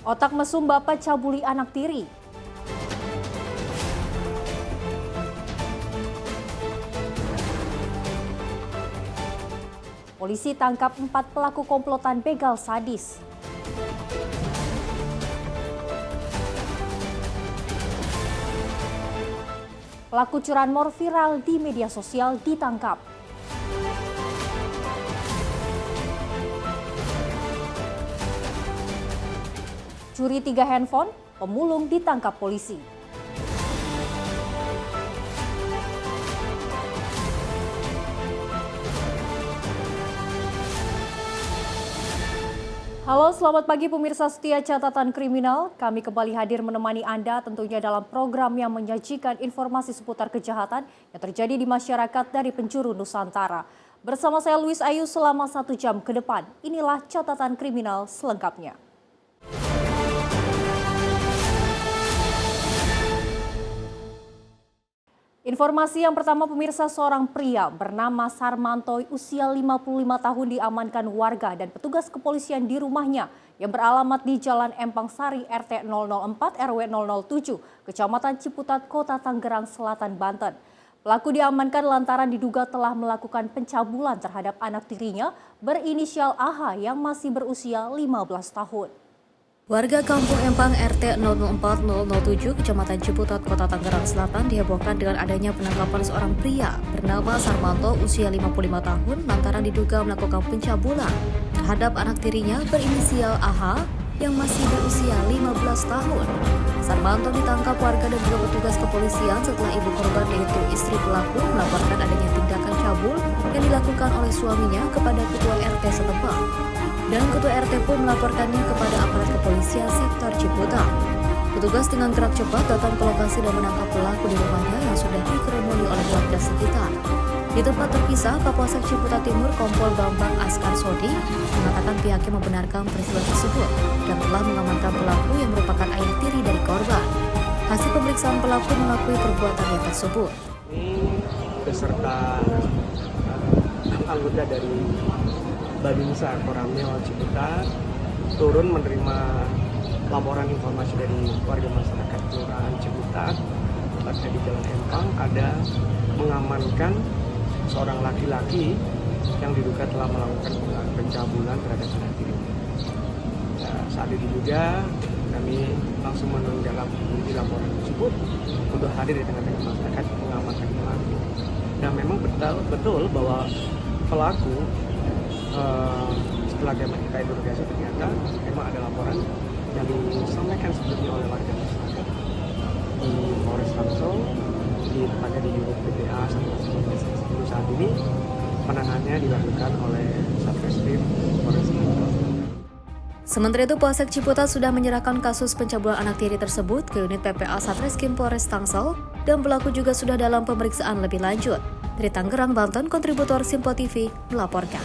Otak mesum bapak cabuli anak tiri. Polisi tangkap 4 pelaku komplotan begal sadis. Pelaku curanmor viral di media sosial ditangkap. Curi 3 handphone, pemulung ditangkap polisi. Halo, selamat pagi pemirsa setia Catatan Kriminal. Kami kembali hadir menemani Anda tentunya dalam program yang menyajikan informasi seputar kejahatan yang terjadi di masyarakat dari penjuru Nusantara. Bersama saya Luis Ayu selama 1 jam ke depan. Inilah Catatan Kriminal selengkapnya. Informasi yang pertama pemirsa, seorang pria bernama Sarmanto usia 55 tahun diamankan warga dan petugas kepolisian di rumahnya yang beralamat di Jalan Empang Sari RT 004 RW 007 Kecamatan Ciputat Kota Tangerang Selatan Banten. Pelaku diamankan lantaran diduga telah melakukan pencabulan terhadap anak tirinya berinisial AH yang masih berusia 15 tahun. Warga Kampung Empang RT 004-007 Kecamatan Ciputat Kota Tangerang Selatan dihebohkan dengan adanya penangkapan seorang pria bernama Sarmanto usia 55 tahun lantaran diduga melakukan pencabulan terhadap anak tirinya berinisial AH yang masih berusia 15 tahun. Sarmanto ditangkap warga dan juga petugas kepolisian setelah ibu korban yaitu istri pelaku melaporkan adanya tindakan cabul yang dilakukan oleh suaminya kepada ketua RT setempat. Dan ketua RT pun melaporkannya kepada aparat kepolisian sektor Ciputat. Petugas dengan gerak cepat datang ke lokasi dan menangkap pelaku di rumahnya yang sudah dikerumuni oleh warga sekitar. Di tempat terpisah, Kapolsek Ciputat Timur Kompol Bambang Askar Sodi mengatakan pihaknya membenarkan peristiwa tersebut dan telah mengamankan pelaku yang merupakan ayah tiri dari korban. Hasil pemeriksaan pelaku mengakui perbuatannya tersebut. Ini beserta anggota dari Babinsa Koramil Ciputat turun menerima laporan informasi dari warga masyarakat Kelurahan Ciputat tepatnya di Jalan Empang ada mengamankan seorang laki-laki yang diduga telah melakukan pencabulan terhadap anak tirinya. Saat itu juga kami langsung menindaklanjuti laporan tersebut untuk hadir di tengah-tengah masyarakat mengamankan pelaku. Nah, memang betul bahwa pelaku setelah kita interogasi ternyata memang ada laporan yang disampaikan sebelumnya oleh warga masyarakat di Polres Tangsel, di tempatnya di unit PPA sampai saat ini penanganannya dilakukan oleh Satreskrim Polres Tangsel. Sementara itu, Polsek Ciputat sudah menyerahkan kasus pencabulan anak tiri tersebut ke unit PPA Satreskrim Polres Tangsel dan pelaku juga sudah dalam pemeriksaan lebih lanjut. Dari Tangerang, Banten, kontributor Simpo TV melaporkan.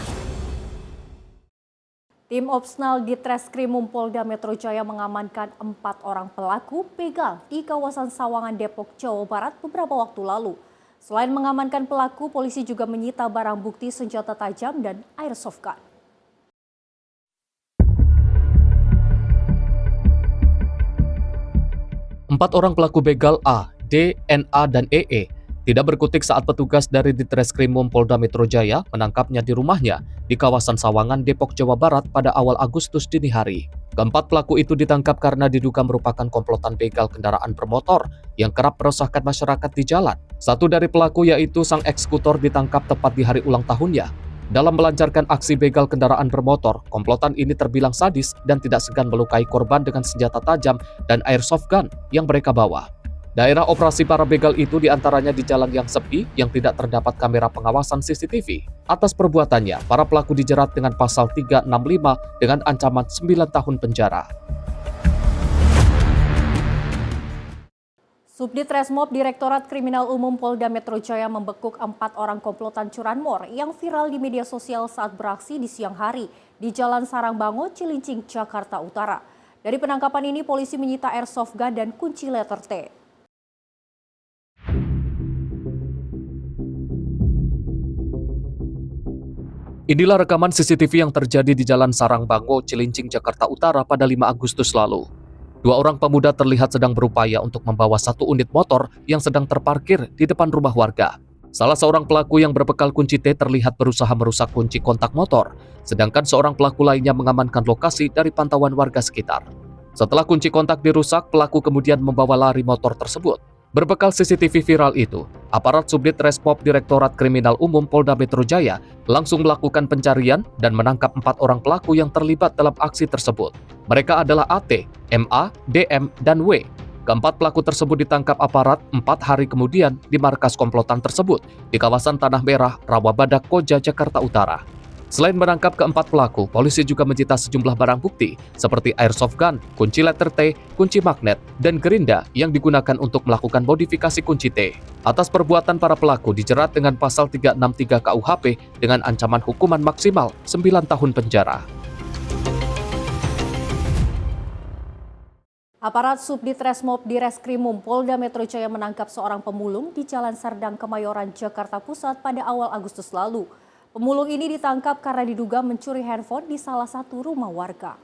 Tim Opsnal di Treskrimum Polda Metro Jaya mengamankan 4 orang pelaku begal di kawasan Sawangan, Depok, Jawa Barat beberapa waktu lalu. Selain mengamankan pelaku, polisi juga menyita barang bukti senjata tajam dan airsoft gun. Empat orang pelaku begal A, D, NA, dan EE tidak berkutik saat petugas dari Ditreskrimum Polda Metro Jaya menangkapnya di rumahnya di kawasan Sawangan, Depok, Jawa Barat pada awal Agustus dini hari. Keempat pelaku itu ditangkap karena diduga merupakan komplotan begal kendaraan bermotor yang kerap meresahkan masyarakat di jalan. Satu dari pelaku yaitu sang eksekutor ditangkap tepat di hari ulang tahunnya. Dalam melancarkan aksi begal kendaraan bermotor, komplotan ini terbilang sadis dan tidak segan melukai korban dengan senjata tajam dan airsoft gun yang mereka bawa. Daerah operasi para begal itu diantaranya di jalan yang sepi yang tidak terdapat kamera pengawasan CCTV. Atas perbuatannya, para pelaku dijerat dengan pasal 365 dengan ancaman 9 tahun penjara. Subdit Resmob Direktorat Kriminal Umum Polda Metro Jaya membekuk 4 orang komplotan curanmor yang viral di media sosial saat beraksi di siang hari di Jalan Sarangbango, Cilincing, Jakarta Utara. Dari penangkapan ini, polisi menyita airsoft gun dan kunci letter T. Inilah rekaman CCTV yang terjadi di Jalan Sarangbango, Cilincing, Jakarta Utara pada 5 Agustus lalu. Dua orang pemuda terlihat sedang berupaya untuk membawa satu unit motor yang sedang terparkir di depan rumah warga. Salah seorang pelaku yang berbekal kunci T terlihat berusaha merusak kunci kontak motor, sedangkan seorang pelaku lainnya mengamankan lokasi dari pantauan warga sekitar. Setelah kunci kontak dirusak, pelaku kemudian membawa lari motor tersebut. Berbekal CCTV viral itu, aparat Subdit Resmob Direktorat Kriminal Umum Polda Metro Jaya langsung melakukan pencarian dan menangkap 4 orang pelaku yang terlibat dalam aksi tersebut. Mereka adalah AT, MA, DM, dan W. Keempat pelaku tersebut ditangkap aparat 4 hari kemudian di markas komplotan tersebut di kawasan Tanah Merah, Rawabadak, Koja, Jakarta Utara. Selain menangkap keempat pelaku, polisi juga menyita sejumlah barang bukti seperti airsoft gun, kunci letter T, kunci magnet, dan gerinda yang digunakan untuk melakukan modifikasi kunci T. Atas perbuatan para pelaku dijerat dengan pasal 363 KUHP dengan ancaman hukuman maksimal 9 tahun penjara. Aparat Subdit Resmob Direskrimum Polda Metro Jaya menangkap seorang pemulung di Jalan Serdang, Kemayoran, Jakarta Pusat pada awal Agustus lalu. Pemulung ini ditangkap karena diduga mencuri handphone di salah satu rumah warga.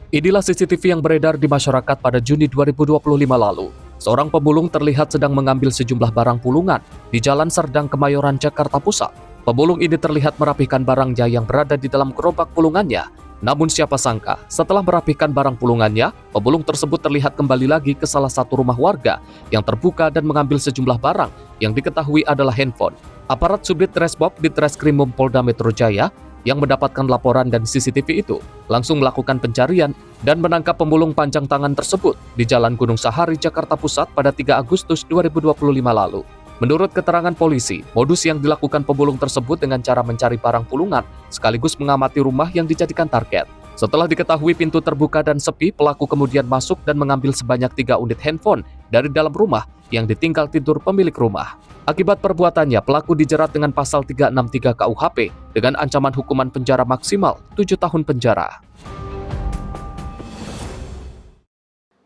Inilah CCTV yang beredar di masyarakat pada Juni 2025 lalu. Seorang pemulung terlihat sedang mengambil sejumlah barang pulungan di Jalan Serdang, Kemayoran, Jakarta Pusat. Pemulung ini terlihat merapihkan barangnya yang berada di dalam gerobak pulungannya. Namun siapa sangka, setelah merapihkan barang pulungannya, pemulung tersebut terlihat kembali lagi ke salah satu rumah warga yang terbuka dan mengambil sejumlah barang yang diketahui adalah handphone. Aparat Subdit Resmob Ditreskrimum Polda Metro Jaya yang mendapatkan laporan dan CCTV itu langsung melakukan pencarian dan menangkap pemulung panjang tangan tersebut di Jalan Gunung Sahari, Jakarta Pusat pada 3 Agustus 2025 lalu. Menurut keterangan polisi, modus yang dilakukan pemulung tersebut dengan cara mencari barang pulungan sekaligus mengamati rumah yang dijadikan target. Setelah diketahui pintu terbuka dan sepi, pelaku kemudian masuk dan mengambil sebanyak 3 unit handphone dari dalam rumah yang ditinggal tidur pemilik rumah. Akibat perbuatannya, pelaku dijerat dengan pasal 363 KUHP dengan ancaman hukuman penjara maksimal 7 tahun penjara.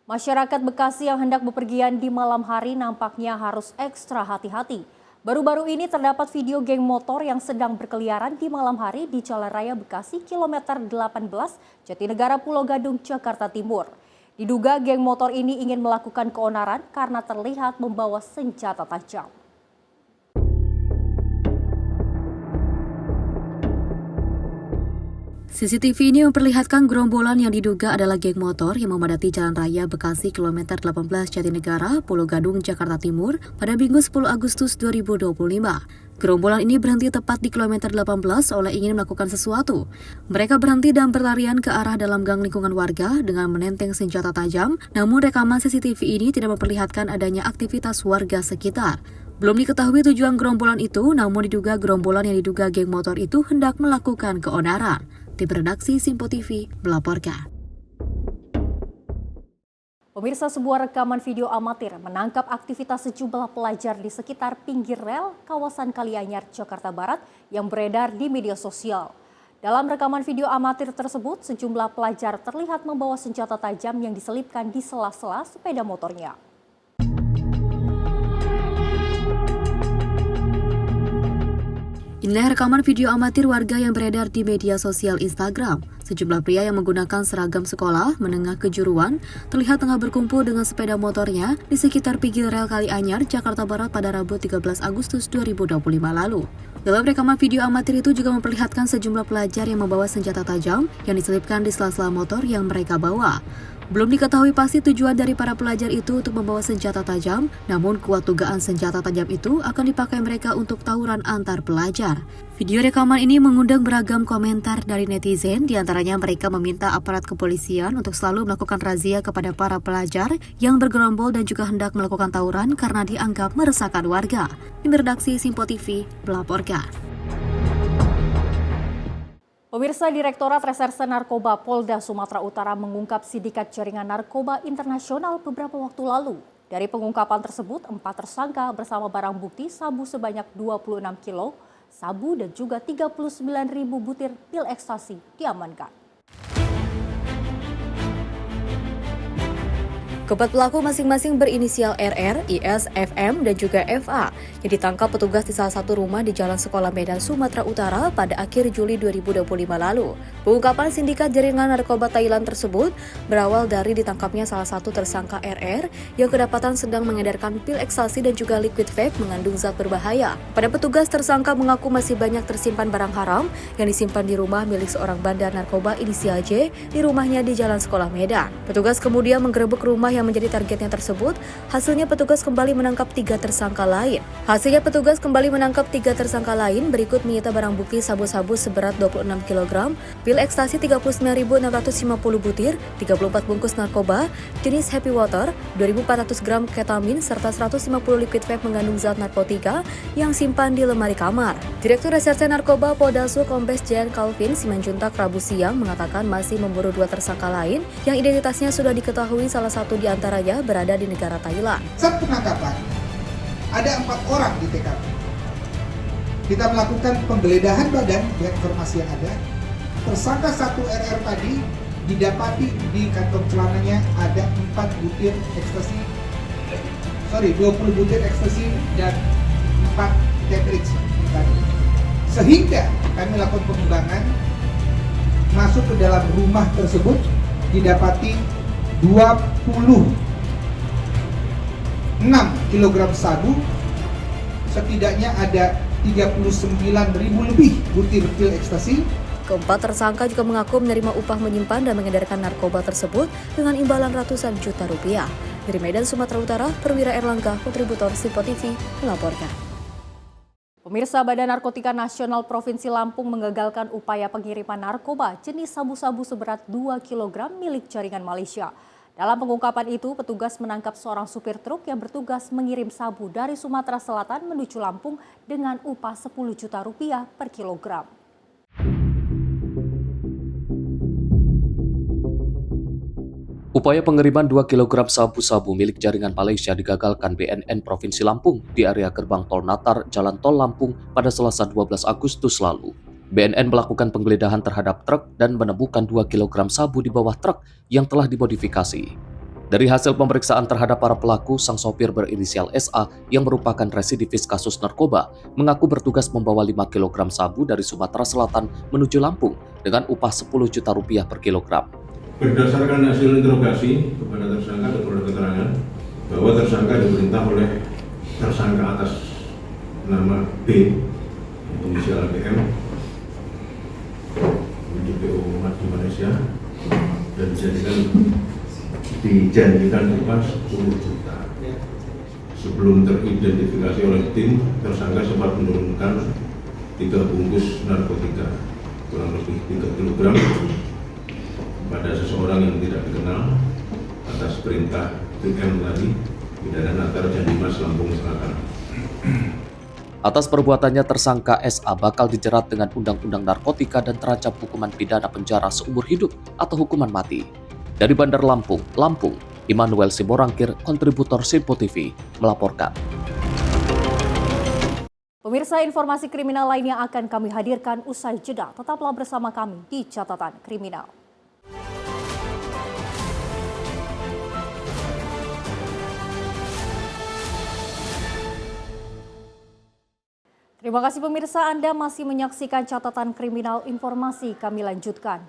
Masyarakat Bekasi yang hendak bepergian di malam hari nampaknya harus ekstra hati-hati. Baru-baru ini terdapat video geng motor yang sedang berkeliaran di malam hari di Jalan Raya Bekasi kilometer 18 Jatinegara Pulau Gadung, Jakarta Timur. Diduga geng motor ini ingin melakukan keonaran karena terlihat membawa senjata tajam. CCTV ini memperlihatkan gerombolan yang diduga adalah geng motor yang memadati Jalan Raya Bekasi kilometer 18 Jatinegara, Pulau Gadung, Jakarta Timur pada Minggu 10 Agustus 2025. Gerombolan ini berhenti tepat di kilometer 18 oleh ingin melakukan sesuatu. Mereka berhenti dan berlarian ke arah dalam gang lingkungan warga dengan menenteng senjata tajam, namun rekaman CCTV ini tidak memperlihatkan adanya aktivitas warga sekitar. Belum diketahui tujuan gerombolan itu, namun diduga gerombolan yang diduga geng motor itu hendak melakukan keonaran. Tim redaksi Simpo TV melaporkan. Pemirsa, sebuah rekaman video amatir menangkap aktivitas sejumlah pelajar di sekitar pinggir rel kawasan Kalianyar, Jakarta Barat yang beredar di media sosial. Dalam rekaman video amatir tersebut, sejumlah pelajar terlihat membawa senjata tajam yang diselipkan di sela-sela sepeda motornya. Inilah rekaman video amatir warga yang beredar di media sosial Instagram. Sejumlah pria yang menggunakan seragam sekolah menengah kejuruan terlihat tengah berkumpul dengan sepeda motornya di sekitar pinggir rel Kalianyar, Jakarta Barat pada Rabu 13 Agustus 2025 lalu. Dalam rekaman video amatir itu juga memperlihatkan sejumlah pelajar yang membawa senjata tajam yang diselipkan di sela-sela motor yang mereka bawa. Belum diketahui pasti tujuan dari para pelajar itu untuk membawa senjata tajam, namun kuat dugaan senjata tajam itu akan dipakai mereka untuk tawuran antar pelajar. Video rekaman ini mengundang beragam komentar dari netizen, diantaranya mereka meminta aparat kepolisian untuk selalu melakukan razia kepada para pelajar yang bergerombol dan juga hendak melakukan tawuran karena dianggap meresahkan warga. Tim redaksi Simpo TV melaporkan. Pemirsa, Direktorat Reserse Narkoba Polda Sumatera Utara mengungkap sindikat jaringan narkoba internasional beberapa waktu lalu. Dari pengungkapan tersebut, 4 tersangka bersama barang bukti sabu sebanyak 26 kilo, sabu dan juga 39.000 butir pil ekstasi diamankan. Keempat pelaku masing-masing berinisial RR, IS, FM, dan juga FA yang ditangkap petugas di salah satu rumah di Jalan Sekolah Medan, Sumatera Utara pada akhir Juli 2025 lalu. Pengungkapan sindikat jaringan narkoba Thailand tersebut berawal dari ditangkapnya salah satu tersangka RR yang kedapatan sedang mengedarkan pil ekstasi dan juga liquid vape mengandung zat berbahaya. Pada petugas, tersangka mengaku masih banyak tersimpan barang haram yang disimpan di rumah milik seorang bandar narkoba inisial J di rumahnya di Jalan Sekolah Medan. Petugas kemudian menggerebek rumah yang menjadi targetnya tersebut. Hasilnya petugas kembali menangkap 3 tersangka lain. Berikut menyita barang bukti sabu-sabu seberat 26 kg, pil ekstasi 39.650 butir, 34 bungkus narkoba jenis Happy Water, 2.400 gram ketamin, serta 150 liquid vape mengandung zat narkotika yang simpan di lemari kamar. Direktur Reserse Narkoba Polda Sul Kombes Jan Calvin Simanjuntak Rabu siang mengatakan masih memburu 2 tersangka lain yang identitasnya sudah diketahui, salah satu di antaranya berada di negara Thailand. Saat penangkapan, ada 4 orang di TKP. Kita melakukan penggeledahan badan dengan informasi yang ada. Tersangka 1 RR tadi didapati di kantong celananya ada 20 butir ekstasi dan 4 cartridge. Sehingga kami lakukan pengembangan, masuk ke dalam rumah tersebut didapati 26 kg sabu, setidaknya ada 39.000 lebih butir pil ekstasi. Keempat tersangka juga mengaku menerima upah menyimpan dan mengedarkan narkoba tersebut dengan imbalan ratusan juta rupiah. Dari Medan, Sumatera Utara, Perwira Erlangga, kontributor Sipo TV, melaporkan. Pemirsa, Badan Narkotika Nasional Provinsi Lampung menggagalkan upaya pengiriman narkoba jenis sabu-sabu seberat 2 kg milik jaringan Malaysia. Dalam pengungkapan itu, petugas menangkap seorang supir truk yang bertugas mengirim sabu dari Sumatera Selatan menuju Lampung dengan upah 10 juta rupiah per kilogram. Upaya pengiriman 2 kg sabu-sabu milik jaringan Malaysia digagalkan BNN Provinsi Lampung di area gerbang tol Natar, Jalan Tol Lampung pada Selasa 12 Agustus lalu. BNN melakukan penggeledahan terhadap truk dan menemukan 2 kg sabu di bawah truk yang telah dimodifikasi. Dari hasil pemeriksaan terhadap para pelaku, sang sopir berinisial SA yang merupakan residivis kasus narkoba mengaku bertugas membawa 5 kg sabu dari Sumatera Selatan menuju Lampung dengan upah 10 juta rupiah per kilogram. Berdasarkan hasil interogasi kepada tersangka dan peroleh keterangan bahwa tersangka diperintah oleh tersangka atas nama B, inisial BM, DPO Umat di Malaysia, dan dijanjikan upah 10 juta. Sebelum teridentifikasi oleh tim, tersangka sempat menurunkan 3 bungkus narkotika kurang lebih 3 kg pada seseorang yang tidak dikenal atas perintah BM tadi, Pidana Natar Jandimas, Lampung Selatan. Atas perbuatannya, tersangka SA bakal dijerat dengan Undang-Undang Narkotika dan terancam hukuman pidana penjara seumur hidup atau hukuman mati. Dari Bandar Lampung, Immanuel Siborangkir, kontributor Sipo TV, melaporkan. Pemirsa, informasi kriminal lainnya akan kami hadirkan usai jeda. Tetaplah bersama kami di Catatan Kriminal. Terima kasih pemirsa, Anda masih menyaksikan Catatan Kriminal. Informasi kami lanjutkan.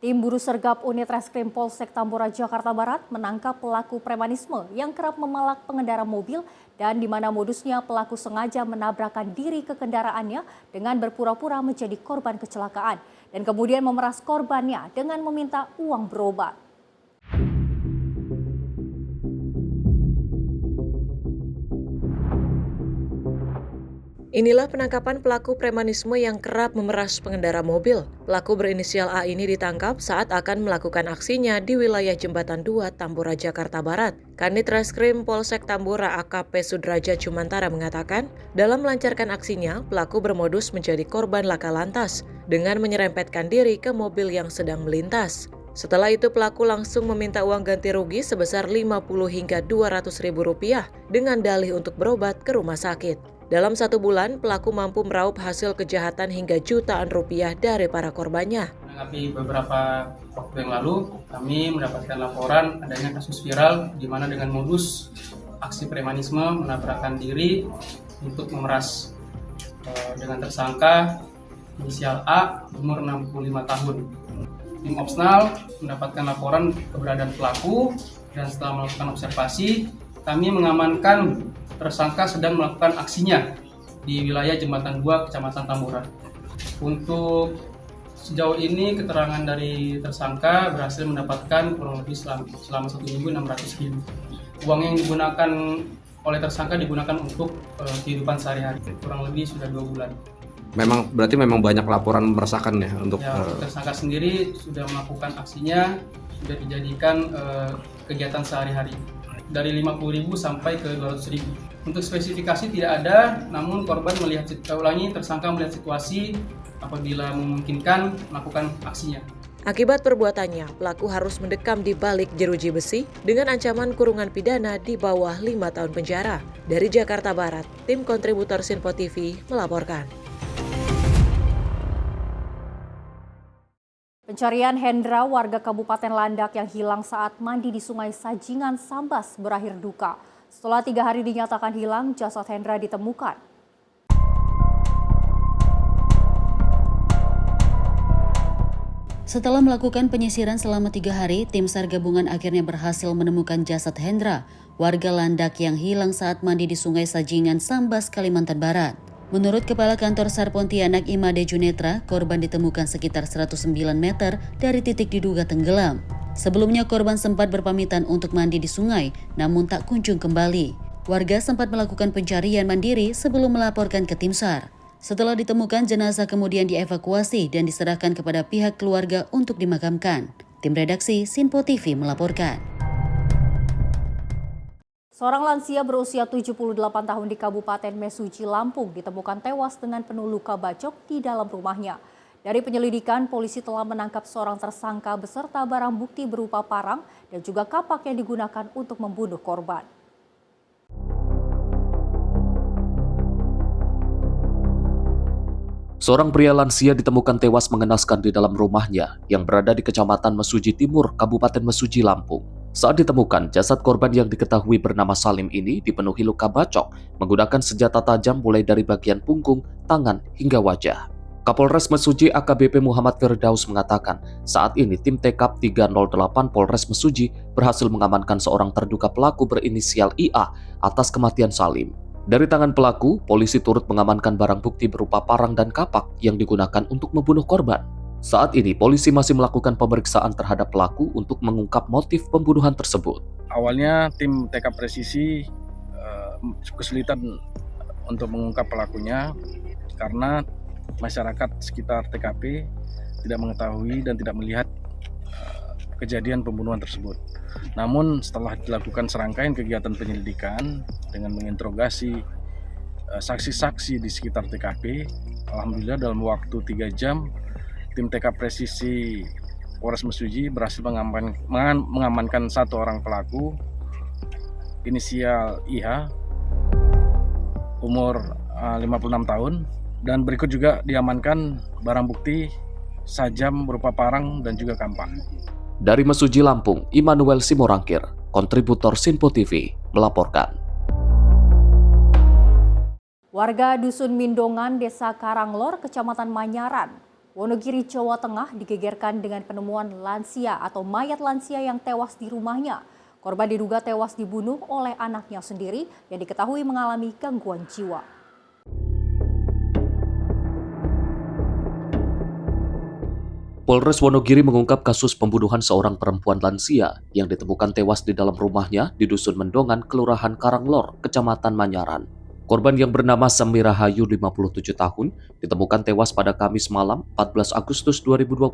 Tim Buru Sergap Unit Reskrim Polsek Tambora, Jakarta Barat menangkap pelaku premanisme yang kerap memalak pengendara mobil dan di mana modusnya pelaku sengaja menabrakkan diri ke kendaraannya dengan berpura-pura menjadi korban kecelakaan dan kemudian memeras korbannya dengan meminta uang berobat. Inilah penangkapan pelaku premanisme yang kerap memeras pengendara mobil. Pelaku berinisial A ini ditangkap saat akan melakukan aksinya di wilayah Jembatan 2, Tambora, Jakarta Barat. Kanit Reskrim Polsek Tambora AKP Sudraja Cumantara mengatakan, dalam melancarkan aksinya, pelaku bermodus menjadi korban laka lantas dengan menyerempetkan diri ke mobil yang sedang melintas. Setelah itu pelaku langsung meminta uang ganti rugi sebesar 50 hingga 200 ribu rupiah dengan dalih untuk berobat ke rumah sakit. Dalam 1 bulan, pelaku mampu meraup hasil kejahatan hingga jutaan rupiah dari para korbannya. Tapi beberapa waktu yang lalu kami mendapatkan laporan adanya kasus viral di mana dengan modus aksi premanisme menabrakkan diri untuk memeras dengan tersangka inisial A umur 65 tahun. Tim Opsnal mendapatkan laporan keberadaan pelaku dan setelah melakukan observasi kami mengamankan tersangka sedang melakukan aksinya di wilayah Jembatan 2 Kecamatan Tambora. Untuk sejauh ini keterangan dari tersangka berhasil mendapatkan kurang lebih selama 1 minggu 600.000. Uang yang digunakan oleh tersangka digunakan untuk kehidupan sehari-hari, kurang lebih sudah 2 bulan. Berarti memang banyak laporan meresahkan ya untuk tersangka sendiri sudah melakukan aksinya, sudah dijadikan kegiatan sehari-hari dari 50.000 sampai ke 200.000. Untuk spesifikasi tidak ada, namun korban tersangka melihat situasi apabila memungkinkan melakukan aksinya. Akibat perbuatannya, pelaku harus mendekam di balik jeruji besi dengan ancaman kurungan pidana di bawah 5 tahun penjara. Dari Jakarta Barat, tim kontributor Sinpo TV melaporkan. Pencarian Hendra, warga Kabupaten Landak yang hilang saat mandi di Sungai Sajingan, Sambas, berakhir duka. Setelah 3 hari dinyatakan hilang, jasad Hendra ditemukan. Setelah melakukan penyisiran selama 3 hari, tim SAR gabungan akhirnya berhasil menemukan jasad Hendra, warga Landak yang hilang saat mandi di Sungai Sajingan, Sambas, Kalimantan Barat. Menurut Kepala Kantor SAR Pontianak Imade Junetra, korban ditemukan sekitar 109 meter dari titik diduga tenggelam. Sebelumnya korban sempat berpamitan untuk mandi di sungai, namun tak kunjung kembali. Warga sempat melakukan pencarian mandiri sebelum melaporkan ke tim SAR. Setelah ditemukan, jenazah kemudian dievakuasi dan diserahkan kepada pihak keluarga untuk dimakamkan. Tim redaksi Sinpo TV melaporkan. Seorang lansia berusia 78 tahun di Kabupaten Mesuji, Lampung ditemukan tewas dengan penuh luka bacok di dalam rumahnya. Dari penyelidikan, polisi telah menangkap seorang tersangka beserta barang bukti berupa parang dan juga kapak yang digunakan untuk membunuh korban. Seorang pria lansia ditemukan tewas mengenaskan di dalam rumahnya yang berada di Kecamatan Mesuji Timur, Kabupaten Mesuji, Lampung. Saat ditemukan, jasad korban yang diketahui bernama Salim ini dipenuhi luka bacok menggunakan senjata tajam mulai dari bagian punggung, tangan, hingga wajah. Kapolres Mesuji AKBP Muhammad Firdaus mengatakan, saat ini tim TKP 308 Polres Mesuji berhasil mengamankan seorang terduga pelaku berinisial IA atas kematian Salim. Dari tangan pelaku, polisi turut mengamankan barang bukti berupa parang dan kapak yang digunakan untuk membunuh korban. Saat ini, polisi masih melakukan pemeriksaan terhadap pelaku untuk mengungkap motif pembunuhan tersebut. Awalnya tim TK Presisi kesulitan untuk mengungkap pelakunya karena masyarakat sekitar TKP tidak mengetahui dan tidak melihat kejadian pembunuhan tersebut. Namun setelah dilakukan serangkaian kegiatan penyelidikan dengan menginterogasi saksi-saksi di sekitar TKP, alhamdulillah dalam waktu 3 jam tim TK Presisi Polres Mesuji berhasil mengamankan 1 orang pelaku inisial IH umur 56 tahun dan berikut juga diamankan barang bukti sajam berupa parang dan juga kampak. Dari Mesuji, Lampung, Immanuel Simorangkir, kontributor Sinpo TV, melaporkan. Warga Dusun Mindongan, Desa Karanglor, Kecamatan Manyaran, Wonogiri, Jawa Tengah digegerkan dengan penemuan lansia atau mayat lansia yang tewas di rumahnya. Korban diduga tewas dibunuh oleh anaknya sendiri yang diketahui mengalami gangguan jiwa. Polres Wonogiri mengungkap kasus pembunuhan seorang perempuan lansia yang ditemukan tewas di dalam rumahnya di Dusun Mendongan, Kelurahan Karanglor, Kecamatan Manyaran. Korban yang bernama Semira Hayu, 57 tahun, ditemukan tewas pada Kamis malam 14 Agustus 2025.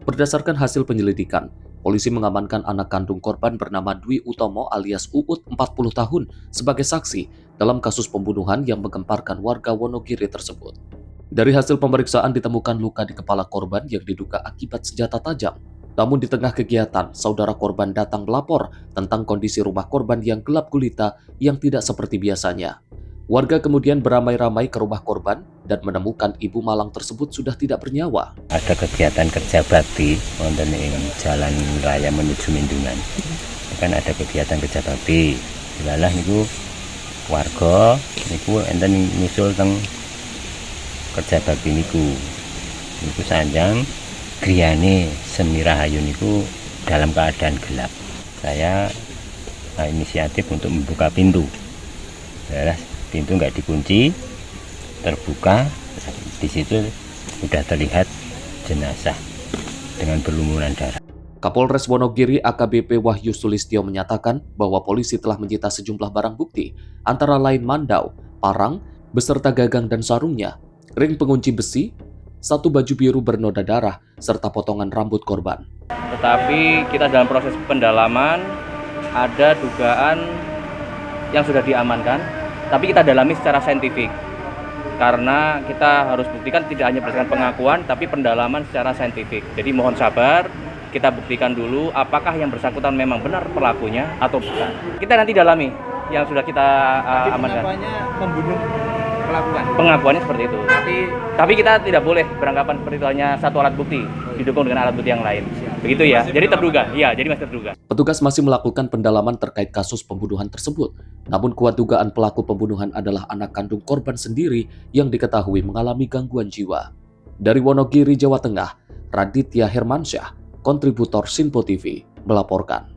Berdasarkan hasil penyelidikan, polisi mengamankan anak kandung korban bernama Dwi Utomo alias Uut, 40 tahun, sebagai saksi dalam kasus pembunuhan yang menggemparkan warga Wonogiri tersebut. Dari hasil pemeriksaan ditemukan luka di kepala korban yang diduga akibat senjata tajam. Namun di tengah kegiatan, saudara korban datang melapor tentang kondisi rumah korban yang gelap gulita yang tidak seperti biasanya. Warga kemudian beramai-ramai ke rumah korban dan menemukan ibu malang tersebut sudah tidak bernyawa. Ada kegiatan kerja bakti wonten ing jalan raya menuju Mendungan. Kan ada kegiatan kerja bakti. Dilalah niku warga niku enten nyusul teng kerja bakti niku. Niku sanjang griyane Semi Rahayu niku dalam keadaan gelap. Saya inisiatif untuk membuka pintu. Dilalah pintu nggak dikunci, terbuka, di situ sudah terlihat jenazah dengan berlumuran darah. Kapolres Wonogiri AKBP Wahyu Sulistyo menyatakan bahwa polisi telah menyita sejumlah barang bukti, antara lain mandau, parang, beserta gagang dan sarungnya, ring pengunci besi, satu baju biru bernoda darah, serta potongan rambut korban. Tetapi kita dalam proses pendalaman ada dugaan yang sudah diamankan, tapi kita dalami secara saintifik. Karena kita harus buktikan tidak hanya berdasarkan pengakuan, tapi pendalaman secara saintifik. Jadi mohon sabar, kita buktikan dulu apakah yang bersangkutan memang benar pelakunya atau bukan. Kita nanti dalami yang sudah kita amankan. Pengakuannya membunuh pelakuan. Pengakuannya seperti itu. Tapi kita tidak boleh beranggapan seperti itu, hanya satu alat bukti didukung dengan alat bukti yang lain. Begitu ya. Jadi terduga. Iya, jadi masih terduga. Petugas masih melakukan pendalaman terkait kasus pembunuhan tersebut. Namun kuat dugaan pelaku pembunuhan adalah anak kandung korban sendiri yang diketahui mengalami gangguan jiwa. Dari Wonogiri, Jawa Tengah, Raditya Hermansyah, kontributor Sinpo TV, melaporkan.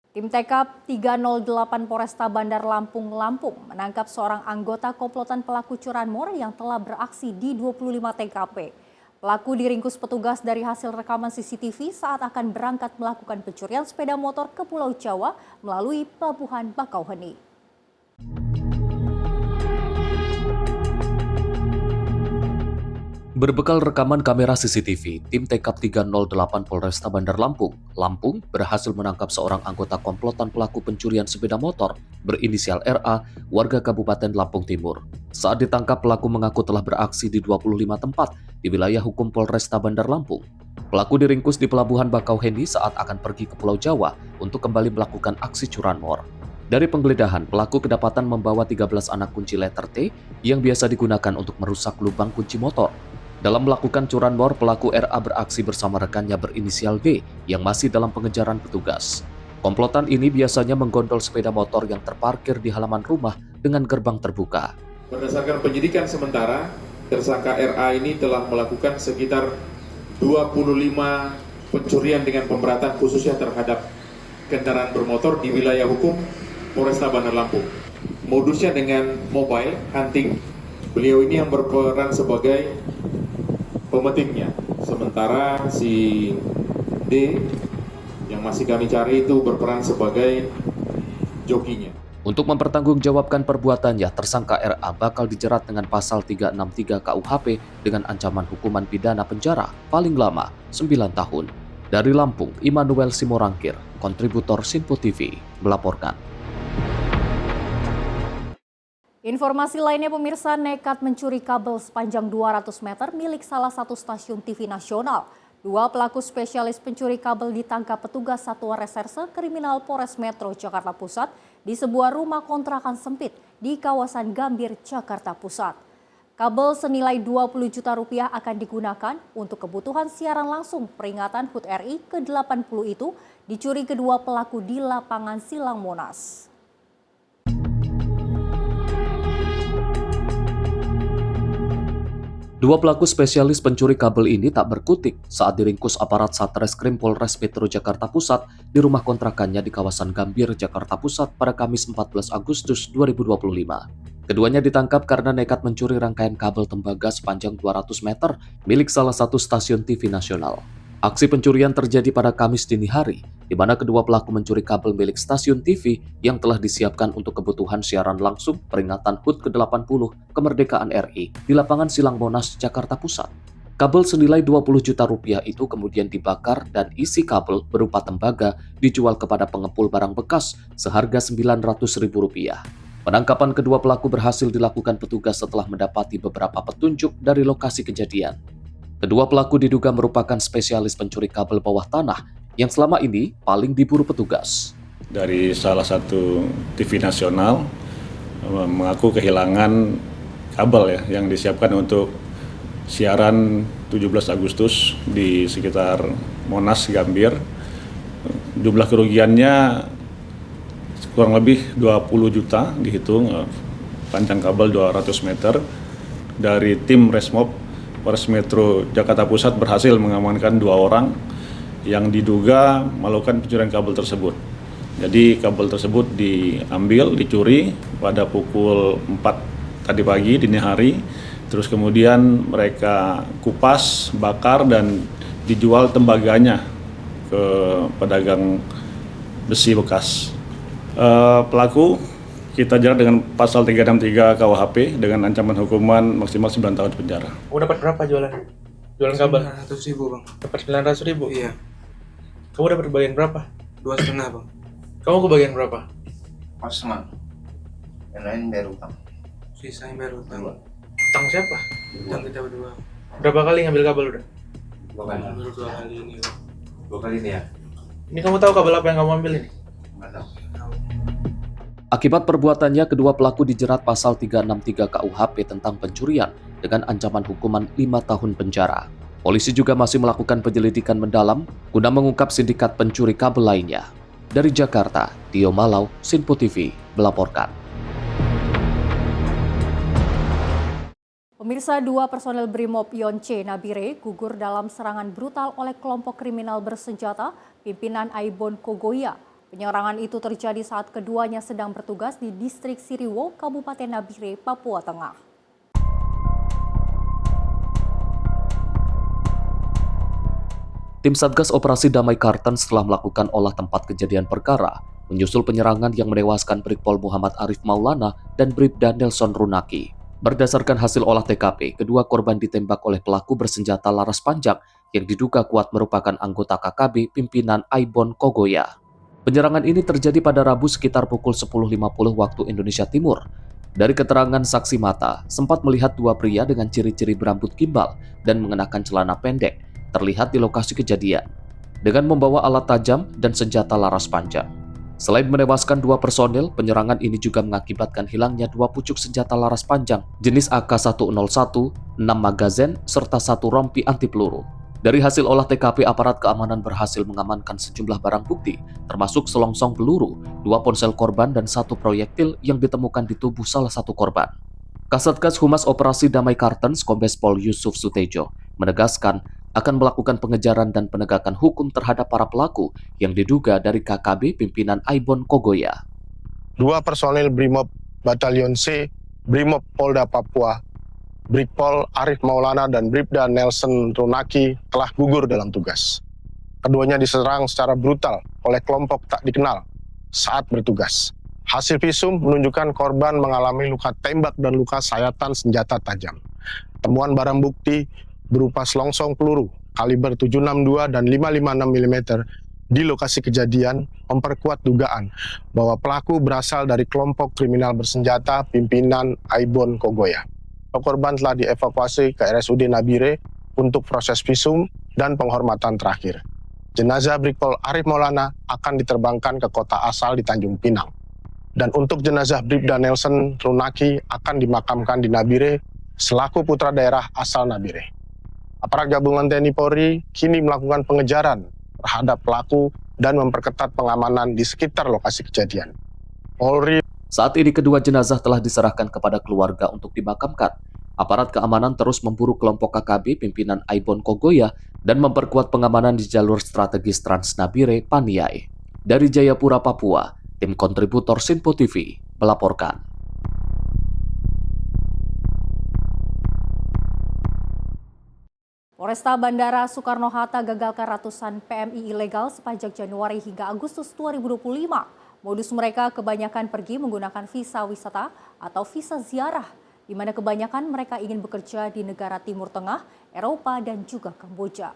Tim TK 308 Polresta Bandar Lampung menangkap seorang anggota komplotan pelaku curanmor yang telah beraksi di 25 TKP. Pelaku diringkus petugas dari hasil rekaman CCTV saat akan berangkat melakukan pencurian sepeda motor ke Pulau Jawa melalui Pelabuhan Bakauheni. Berbekal rekaman kamera CCTV, tim TK 308 Polresta Bandar Lampung berhasil menangkap seorang anggota komplotan pelaku pencurian sepeda motor berinisial RA, warga Kabupaten Lampung Timur. Saat ditangkap, pelaku mengaku telah beraksi di 25 tempat di wilayah hukum Polresta Bandar Lampung. Pelaku diringkus di Pelabuhan Bakauheni saat akan pergi ke Pulau Jawa untuk kembali melakukan aksi curanmor. Dari penggeledahan, pelaku kedapatan membawa 13 anak kunci letter T yang biasa digunakan untuk merusak lubang kunci motor. Dalam melakukan curanmor, pelaku RA beraksi bersama rekannya berinisial V yang masih dalam pengejaran petugas. Komplotan ini biasanya menggondol sepeda motor yang terparkir di halaman rumah dengan gerbang terbuka. Berdasarkan penyidikan sementara, tersangka RA ini telah melakukan sekitar 25 pencurian dengan pemberatan khususnya terhadap kendaraan bermotor di wilayah hukum Polresta Bandar Lampung. Modusnya dengan mobile hunting. Beliau ini yang berperan sebagai pemetiknya, sementara si D yang masih kami cari itu berperan sebagai jokinya. Untuk mempertanggungjawabkan perbuatannya, tersangka RA bakal dijerat dengan pasal 363 KUHP dengan ancaman hukuman pidana penjara paling lama 9 tahun. Dari Lampung, Immanuel Simorangkir, kontributor Sinpo TV, melaporkan. Informasi lainnya, pemirsa, nekat mencuri kabel sepanjang 200 meter milik salah satu stasiun TV nasional. Dua pelaku spesialis pencuri kabel ditangkap petugas Satuan Reserse Kriminal Polres Metro Jakarta Pusat di sebuah rumah kontrakan sempit di kawasan Gambir, Jakarta Pusat. Kabel senilai 20 juta rupiah akan digunakan untuk kebutuhan siaran langsung peringatan HUT RI ke-80 itu dicuri kedua pelaku di lapangan Silang Monas. Dua pelaku spesialis pencuri kabel ini tak berkutik saat diringkus aparat Satreskrim Polres Metro Jakarta Pusat di rumah kontrakannya di kawasan Gambir, Jakarta Pusat pada Kamis 14 Agustus 2025. Keduanya ditangkap karena nekat mencuri rangkaian kabel tembaga sepanjang 200 meter milik salah satu stasiun TV nasional. Aksi pencurian terjadi pada Kamis dini hari, di mana kedua pelaku mencuri kabel milik stasiun TV yang telah disiapkan untuk kebutuhan siaran langsung peringatan HUT ke-80 Kemerdekaan RI di lapangan Silang Monas, Jakarta Pusat. Kabel senilai 20 juta rupiah itu kemudian dibakar dan isi kabel berupa tembaga dijual kepada pengepul barang bekas seharga Rp900.000. Penangkapan kedua pelaku berhasil dilakukan petugas setelah mendapati beberapa petunjuk dari lokasi kejadian. Kedua pelaku diduga merupakan spesialis pencuri kabel bawah tanah yang selama ini paling diburu petugas. Dari salah satu TV nasional mengaku kehilangan kabel ya yang disiapkan untuk siaran 17 Agustus di sekitar Monas, Gambir. Jumlah kerugiannya kurang lebih 20 juta dihitung, panjang kabel 200 meter. Dari tim Resmob Polres Metro Jakarta Pusat berhasil mengamankan 2 orang yang diduga melakukan pencurian kabel tersebut. Jadi kabel tersebut diambil, dicuri pada pukul 4 tadi pagi dini hari. Terus kemudian mereka kupas, bakar dan dijual tembaganya ke pedagang besi bekas. Pelaku kita jerat dengan pasal 363 KUHP dengan ancaman hukuman maksimal 9 tahun penjara. Kamu dapat berapa jualan kabel? 900.000 bang. Dapat 900.000? Iya. Kamu dapat bagian berapa? 2,5 bang. Kamu kebagian berapa? 4,5. Yang lain bayar utang. Sisanya bayar utang. Utang siapa? Utang kita berdua. Berapa kali ngambil kabel udah? 2 kali. Baru 2 kali ini. 2 kali ini ya. Ini kamu tahu kabel apa yang kamu ambil ini? Nggak tahu. Akibat perbuatannya, kedua pelaku dijerat pasal 363 KUHP tentang pencurian dengan ancaman hukuman 5 tahun penjara. Polisi juga masih melakukan penyelidikan mendalam guna mengungkap sindikat pencuri kabel lainnya. Dari Jakarta, Dio Malau, Sinpo TV, melaporkan. Pemirsa, 2 personel Brimob Yonce Nabire gugur dalam serangan brutal oleh kelompok kriminal bersenjata pimpinan Aibon Kogoya. Penyerangan itu terjadi saat keduanya sedang bertugas di distrik Siriwo, Kabupaten Nabire, Papua Tengah. Tim Satgas Operasi Damai Kartens telah melakukan olah tempat kejadian perkara, menyusul penyerangan yang menewaskan Brigpol Muhammad Arif Maulana dan Bribda Nelson Runaki. Berdasarkan hasil olah TKP, kedua korban ditembak oleh pelaku bersenjata laras panjang yang diduga kuat merupakan anggota KKB pimpinan Aibon Kogoya. Penyerangan ini terjadi pada Rabu sekitar pukul 10.50 waktu Indonesia Timur. Dari keterangan saksi mata, sempat melihat 2 pria dengan ciri-ciri berambut gimbal dan mengenakan celana pendek terlihat di lokasi kejadian dengan membawa alat tajam dan senjata laras panjang. Selain menewaskan 2 personil, penyerangan ini juga mengakibatkan hilangnya 2 pucuk senjata laras panjang jenis AK-101, 6 magazin, serta 1 rompi anti peluru. Dari hasil olah TKP, aparat keamanan berhasil mengamankan sejumlah barang bukti, termasuk selongsong peluru, 2 ponsel korban, dan 1 proyektil yang ditemukan di tubuh salah satu korban. Kasatgas Humas Operasi Damai Kartens, Kombes Pol Yusuf Sutejo, menegaskan akan melakukan pengejaran dan penegakan hukum terhadap para pelaku yang diduga dari KKB pimpinan Aibon Kogoya. 2 personil Brimob Batalion C, Brimob Polda Papua, Brigpol Arif Maulana dan Bribda Nelson Runaki telah gugur dalam tugas. Keduanya diserang secara brutal oleh kelompok tak dikenal saat bertugas. Hasil visum menunjukkan korban mengalami luka tembak dan luka sayatan senjata tajam. Temuan barang bukti berupa selongsong peluru kaliber 762 dan 556 mm di lokasi kejadian memperkuat dugaan bahwa pelaku berasal dari kelompok kriminal bersenjata pimpinan Aibon Kogoya. Korban telah dievakuasi ke RSUD Nabire untuk proses visum dan penghormatan terakhir. Jenazah Brigpol Arif Maulana akan diterbangkan ke kota asal di Tanjung Pinang. Dan untuk jenazah Bribda Nelson Runaki akan dimakamkan di Nabire selaku putra daerah asal Nabire. Aparat gabungan TNI Polri kini melakukan pengejaran terhadap pelaku dan memperketat pengamanan di sekitar lokasi kejadian. Polri. Saat ini kedua jenazah telah diserahkan kepada keluarga untuk dimakamkan. Aparat keamanan terus memburu kelompok KKB pimpinan Aibon Kogoya dan memperkuat pengamanan di jalur strategis Trans Nabire, Paniai. Dari Jayapura, Papua, tim kontributor Sinpo TV melaporkan. Polresta Bandara Soekarno-Hatta gagalkan ratusan PMI ilegal sepanjang Januari hingga Agustus 2025. Modus mereka kebanyakan pergi menggunakan visa wisata atau visa ziarah, di mana kebanyakan mereka ingin bekerja di negara Timur Tengah, Eropa, dan juga Kamboja.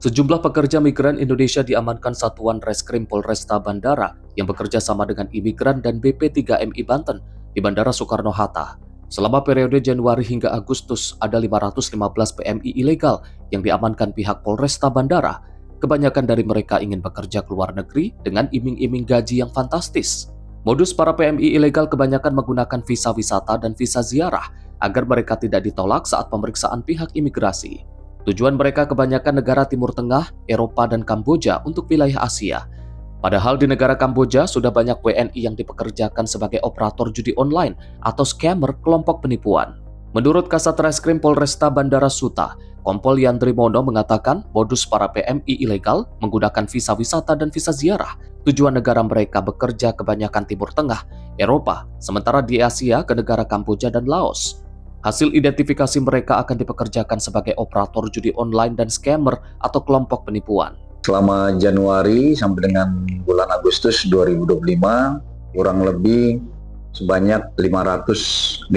Sejumlah pekerja migran Indonesia diamankan Satuan Reskrim Polresta Bandara yang bekerja sama dengan imigran dan BP3MI Banten di Bandara Soekarno-Hatta. Selama periode Januari hingga Agustus, ada 515 PMI ilegal yang diamankan pihak Polresta Bandara. kebanyakan dari mereka ingin bekerja ke luar negeri dengan iming-iming gaji yang fantastis. Modus para PMI ilegal kebanyakan menggunakan visa wisata dan visa ziarah agar mereka tidak ditolak saat pemeriksaan pihak imigrasi. Tujuan mereka kebanyakan negara Timur Tengah, Eropa, dan Kamboja untuk wilayah Asia. Padahal di negara Kamboja sudah banyak WNI yang dipekerjakan sebagai operator judi online atau scammer kelompok penipuan. Menurut Kasat Reskrim Polresta Bandara Suta, Kompol Yandri Mono mengatakan modus para PMI ilegal menggunakan visa wisata dan visa ziarah. Tujuan negara mereka bekerja kebanyakan Timur Tengah, Eropa, sementara di Asia ke negara Kamboja dan Laos. Hasil identifikasi mereka akan dipekerjakan sebagai operator judi online dan scammer atau kelompok penipuan. Selama Januari sampai dengan bulan Agustus 2025, kurang lebih sebanyak 515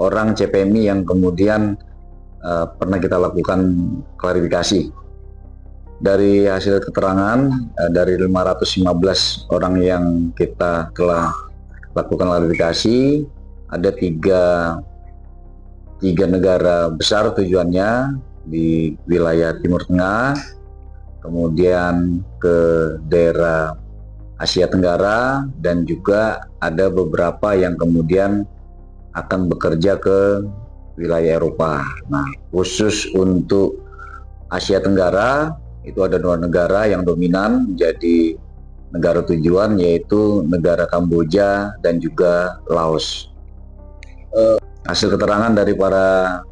orang CPMI yang kemudian pernah kita lakukan klarifikasi. Dari hasil keterangan, dari 515 orang yang kita telah lakukan klarifikasi, ada tiga negara besar tujuannya di wilayah Timur Tengah, kemudian ke daerah Asia Tenggara, dan juga ada beberapa yang kemudian akan bekerja ke wilayah Eropa. Nah, khusus untuk Asia Tenggara itu ada 2 negara yang dominan menjadi negara tujuan, yaitu negara Kamboja dan juga Laos. Hasil keterangan dari para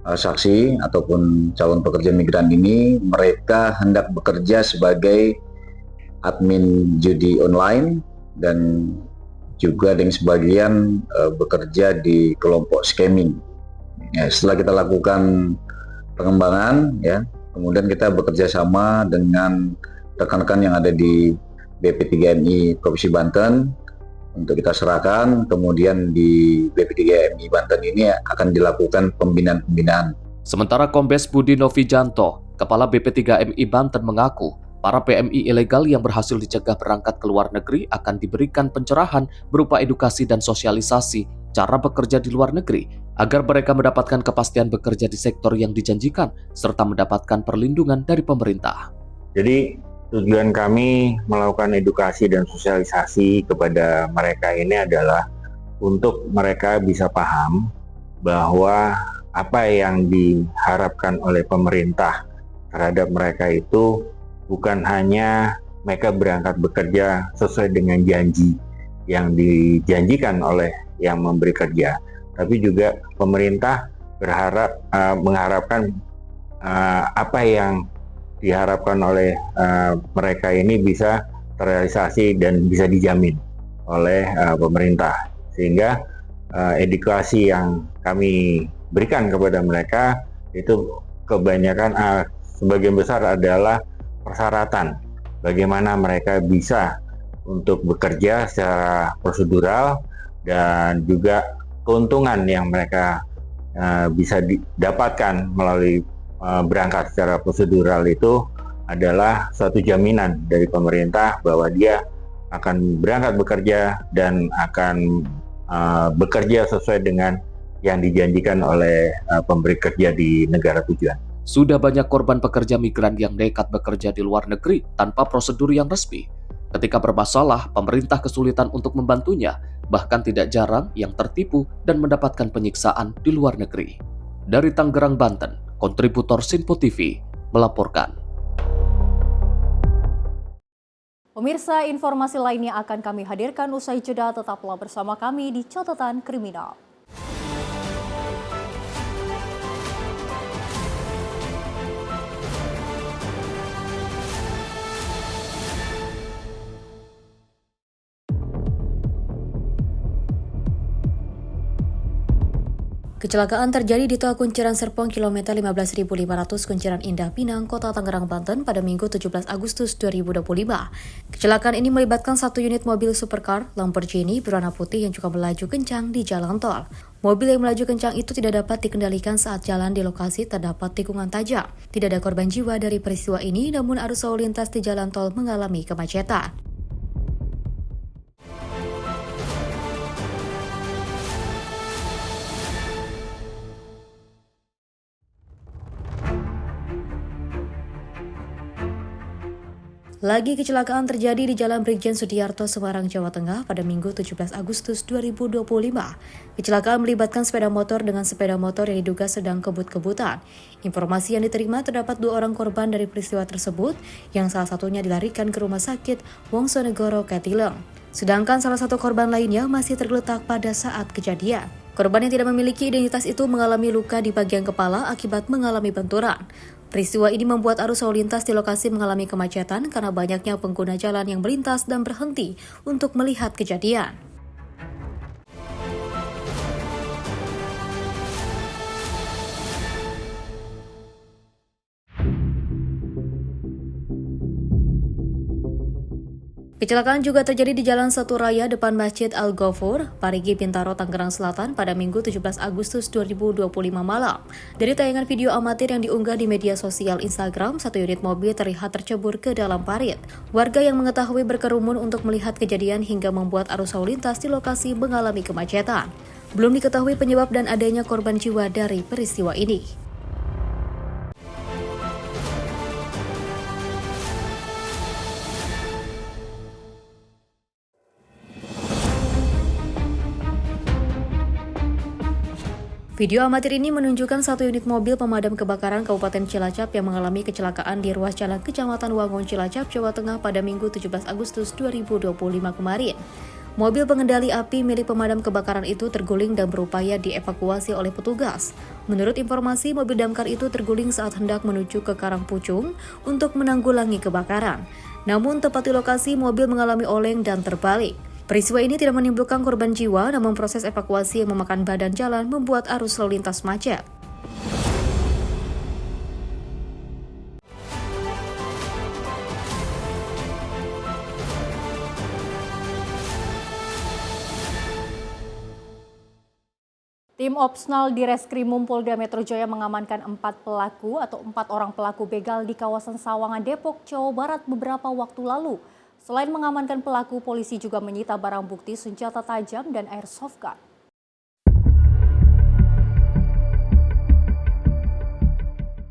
saksi ataupun calon pekerja migran ini, mereka hendak bekerja sebagai admin judi online dan juga dengan sebagian bekerja di kelompok scamming. Ya, setelah kita lakukan pengembangan, ya, kemudian kita bekerja sama dengan rekan-rekan yang ada di BP3MI Provinsi Banten untuk kita serahkan. Kemudian di BP3MI Banten ini akan dilakukan pembinaan-pembinaan. Sementara Kombes Budi Novijanto, Kepala BP3MI Banten mengaku, para PMI ilegal yang berhasil dicegah berangkat ke luar negeri akan diberikan pencerahan berupa edukasi dan sosialisasi cara bekerja di luar negeri, agar mereka mendapatkan kepastian bekerja di sektor yang dijanjikan, serta mendapatkan perlindungan dari pemerintah. Jadi tujuan kami melakukan edukasi dan sosialisasi kepada mereka ini adalah untuk mereka bisa paham bahwa apa yang diharapkan oleh pemerintah terhadap mereka itu bukan hanya mereka berangkat bekerja sesuai dengan janji yang dijanjikan oleh yang memberi kerja, tapi juga pemerintah mengharapkan apa yang diharapkan oleh mereka ini bisa terrealisasi dan bisa dijamin oleh pemerintah. Sehingga edukasi yang kami berikan kepada mereka itu kebanyakan sebagian besar adalah persyaratan bagaimana mereka bisa untuk bekerja secara prosedural, dan juga keuntungan yang mereka bisa didapatkan melalui berangkat secara prosedural itu adalah suatu jaminan dari pemerintah bahwa dia akan berangkat bekerja dan akan bekerja sesuai dengan yang dijanjikan oleh pemberi kerja di negara tujuan. Sudah banyak korban pekerja migran yang nekat bekerja di luar negeri tanpa prosedur yang resmi. Ketika bermasalah, pemerintah kesulitan untuk membantunya, bahkan tidak jarang yang tertipu dan mendapatkan penyiksaan di luar negeri. Dari Tangerang, Banten, kontributor Sinpo TV melaporkan. Pemirsa, informasi lainnya akan kami hadirkan usai jeda. Tetaplah bersama kami di Catatan Kriminal. Kecelakaan terjadi di Tol Kunciran Serpong kilometer 15.500 Kunciran Indah Pinang, Kota Tangerang, Banten pada Minggu 17 Agustus 2025. Kecelakaan ini melibatkan satu unit mobil supercar Lamborghini berwarna putih yang juga melaju kencang di jalan tol. Mobil yang melaju kencang itu tidak dapat dikendalikan saat jalan di lokasi terdapat tikungan tajam. Tidak ada korban jiwa dari peristiwa ini, namun arus lalu lintas di jalan tol mengalami kemacetan. Lagi kecelakaan terjadi di Jalan Brigjen Sudiarto, Semarang, Jawa Tengah pada Minggu 17 Agustus 2025. Kecelakaan melibatkan sepeda motor dengan sepeda motor yang diduga sedang kebut-kebutan. Informasi yang diterima terdapat 2 orang korban dari peristiwa tersebut, yang salah satunya dilarikan ke Rumah Sakit Wongsonegoro Katileng. Sedangkan salah satu korban lainnya masih tergeletak pada saat kejadian. Korban yang tidak memiliki identitas itu mengalami luka di bagian kepala akibat mengalami benturan. Peristiwa ini membuat arus lalu lintas di lokasi mengalami kemacetan karena banyaknya pengguna jalan yang melintas dan berhenti untuk melihat kejadian. Kecelakaan juga terjadi di Jalan Satu Raya depan Masjid Al-Ghafur, Parigi, Bintaro, Tangerang Selatan pada Minggu 17 Agustus 2025 malam. Dari tayangan video amatir yang diunggah di media sosial Instagram, satu unit mobil terlihat tercebur ke dalam parit. Warga yang mengetahui berkerumun untuk melihat kejadian hingga membuat arus lalu lintas di lokasi mengalami kemacetan. Belum diketahui penyebab dan adanya korban jiwa dari peristiwa ini. Video amatir ini menunjukkan satu unit mobil pemadam kebakaran Kabupaten Cilacap yang mengalami kecelakaan di ruas jalan Kecamatan Wangon, Cilacap, Jawa Tengah pada Minggu 17 Agustus 2025 kemarin. Mobil pengendali api milik pemadam kebakaran itu terguling dan berupaya dievakuasi oleh petugas. Menurut informasi, mobil damkar itu terguling saat hendak menuju ke Karangpucung untuk menanggulangi kebakaran. Namun tepat di lokasi, mobil mengalami oleng dan terbalik. Peristiwa ini tidak menimbulkan korban jiwa, namun proses evakuasi yang memakan badan jalan membuat arus lalu lintas macet. Tim Opsnal di Reskrimum Polda Metro Jaya mengamankan 4 orang pelaku begal di kawasan Sawangan, Depok, Jawa Barat beberapa waktu lalu. Selain mengamankan pelaku, polisi juga menyita barang bukti senjata tajam dan airsoft gun.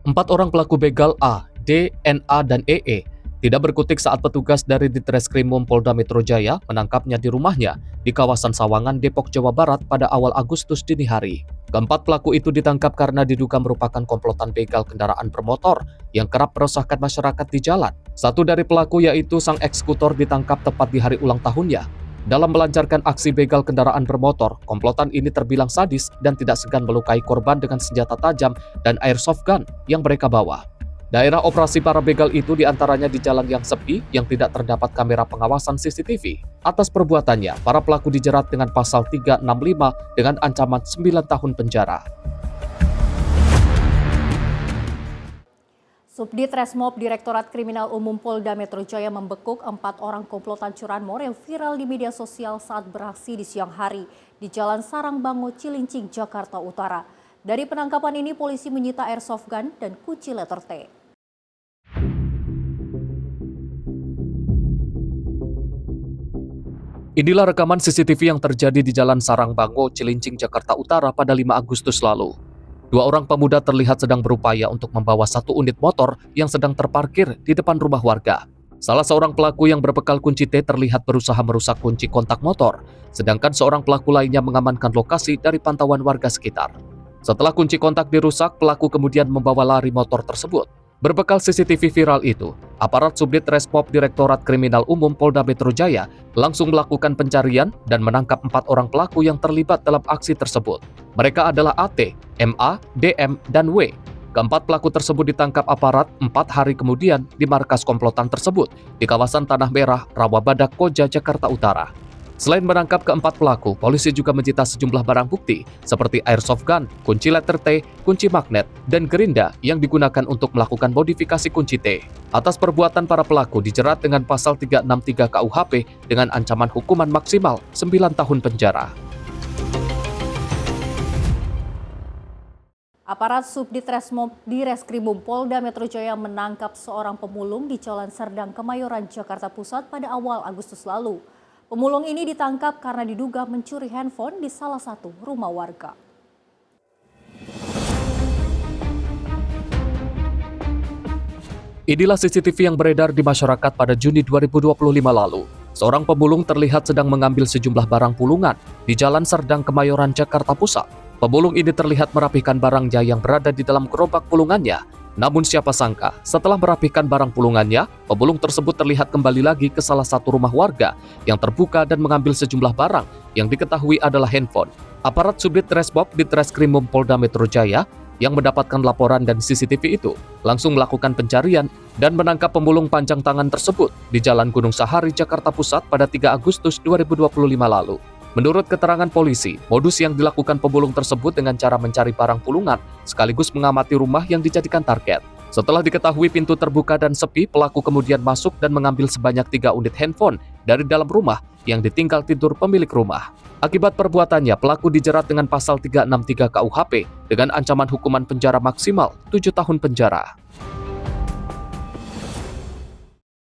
4 orang pelaku begal A, D, NA, dan EE tidak berkutik saat petugas dari Ditreskrimum Polda Metro Jaya menangkapnya di rumahnya di kawasan Sawangan, Depok, Jawa Barat pada awal Agustus dini hari. Keempat pelaku itu ditangkap karena diduga merupakan komplotan begal kendaraan bermotor yang kerap meresahkan masyarakat di jalan. Satu dari pelaku, yaitu sang eksekutor, ditangkap tepat di hari ulang tahunnya. Dalam melancarkan aksi begal kendaraan bermotor, komplotan ini terbilang sadis dan tidak segan melukai korban dengan senjata tajam dan airsoft gun yang mereka bawa. Daerah operasi para begal itu diantaranya di jalan yang sepi yang tidak terdapat kamera pengawasan CCTV. Atas perbuatannya, para pelaku dijerat dengan pasal 365 dengan ancaman 9 tahun penjara. Subdit Resmob Direktorat Kriminal Umum Polda Metro Jaya membekuk 4 orang komplotan curanmor yang viral di media sosial saat beraksi di siang hari di Jalan Sarangbango, Cilincing, Jakarta Utara. Dari penangkapan ini, polisi menyita airsoft gun dan kunci letter T. Inilah rekaman CCTV yang terjadi di Jalan Sarangbango, Cilincing, Jakarta Utara pada 5 Agustus lalu. 2 orang pemuda terlihat sedang berupaya untuk membawa satu unit motor yang sedang terparkir di depan rumah warga. Salah seorang pelaku yang berbekal kunci T terlihat berusaha merusak kunci kontak motor, sedangkan seorang pelaku lainnya mengamankan lokasi dari pantauan warga sekitar. Setelah kunci kontak dirusak, pelaku kemudian membawa lari motor tersebut. Berbekal CCTV viral itu, aparat Subdit Resmob Direktorat Kriminal Umum Polda Metro Jaya langsung melakukan pencarian dan menangkap 4 orang pelaku yang terlibat dalam aksi tersebut. Mereka adalah AT, MA, DM, dan W. Keempat pelaku tersebut ditangkap aparat 4 hari kemudian di markas komplotan tersebut di kawasan Tanah Merah, Rawabadak, Koja, Jakarta Utara. Selain menangkap keempat pelaku, polisi juga menyita sejumlah barang bukti seperti airsoft gun, kunci letter T, kunci magnet, dan gerinda yang digunakan untuk melakukan modifikasi kunci T. Atas perbuatan para pelaku dijerat dengan pasal 363 KUHP dengan ancaman hukuman maksimal 9 tahun penjara. Aparat Subdit Resmob di Reskrimum Polda Metro Jaya menangkap seorang pemulung di Jalan Serdang, Kemayoran, Jakarta Pusat pada awal Agustus lalu. Pemulung ini ditangkap karena diduga mencuri handphone di salah satu rumah warga. Inilah CCTV yang beredar di masyarakat pada Juni 2025 lalu. Seorang pemulung terlihat sedang mengambil sejumlah barang pulungan di Jalan Serdang Kemayoran, Jakarta Pusat. Pemulung ini terlihat merapihkan barangnya yang berada di dalam gerobak pulungannya. Namun siapa sangka, setelah merapihkan barang pulungannya, pemulung tersebut terlihat kembali lagi ke salah satu rumah warga yang terbuka dan mengambil sejumlah barang yang diketahui adalah handphone. Aparat Subdit Resmob di Treskrimum Polda Metro Jaya yang mendapatkan laporan dan CCTV itu langsung melakukan pencarian dan menangkap pemulung panjang tangan tersebut di Jalan Gunung Sahari, Jakarta Pusat pada 3 Agustus 2025 lalu. Menurut keterangan polisi, modus yang dilakukan pemulung tersebut dengan cara mencari barang pulungan sekaligus mengamati rumah yang dijadikan target. Setelah diketahui pintu terbuka dan sepi, pelaku kemudian masuk dan mengambil sebanyak 3 unit handphone dari dalam rumah yang ditinggal tidur pemilik rumah. Akibat perbuatannya, pelaku dijerat dengan pasal 363 KUHP dengan ancaman hukuman penjara maksimal 7 tahun penjara.